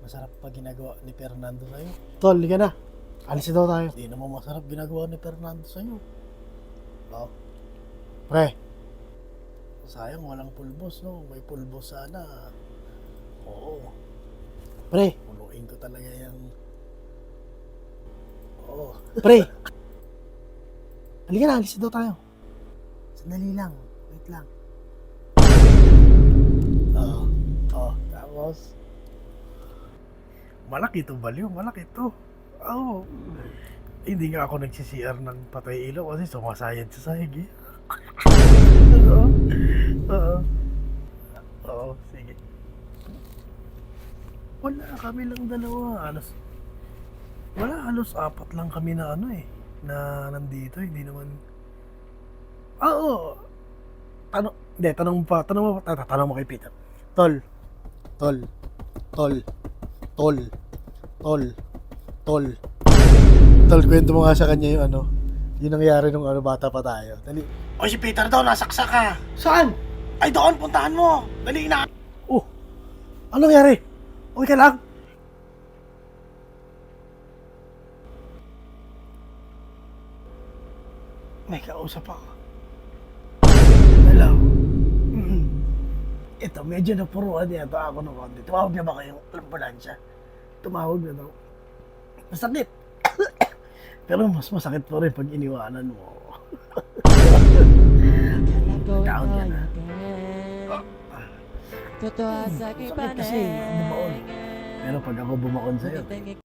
Masarap pa ginagawa ni Fernando sa'yo. Tol, liga na. Alis na daw tayo. Hindi naman masarap ginagawa ni Fernando sa'yo. Oh, Pre, sayang walang pulbos, no? May pulbos sana. Oo, pre, punuin ko talaga yan. Oo. pre. Halika na, alis na daw tayo. Sandali lang. Wait lang. Tapos malaki to, Baliw. Malaki to. Oo. Hindi nga ako nagsi-CR ng patay ilaw kasi sumasayad sa sahig eh. Oo. Oo. Oo, sige. Wala, kami lang dalawa. Halos apat lang kami na na nandito. Hindi naman. Oo. Tanong mo kay Peter. Tol, tol, tol, tol, tol, tol. Tol, kwento mo nga sa kanya yung nangyari nung bata pa tayo. Dali. O si Peter daw, nasaksak ka. Saan? Ay doon, puntahan mo. Dali na. Oh, ano nangyari? Okay ka lang? May kausap ako. Hello. Ito, medyo napuruan yata ako ng konti. Tumawag na ba kayong ambulansya? Tumawag na daw. Masakit. Pero mas masakit pa rin pag iniwanan mo. Down ka na. Totoo sa Sakit kasi bumaon. Pero pag ako bumaon sa'yo,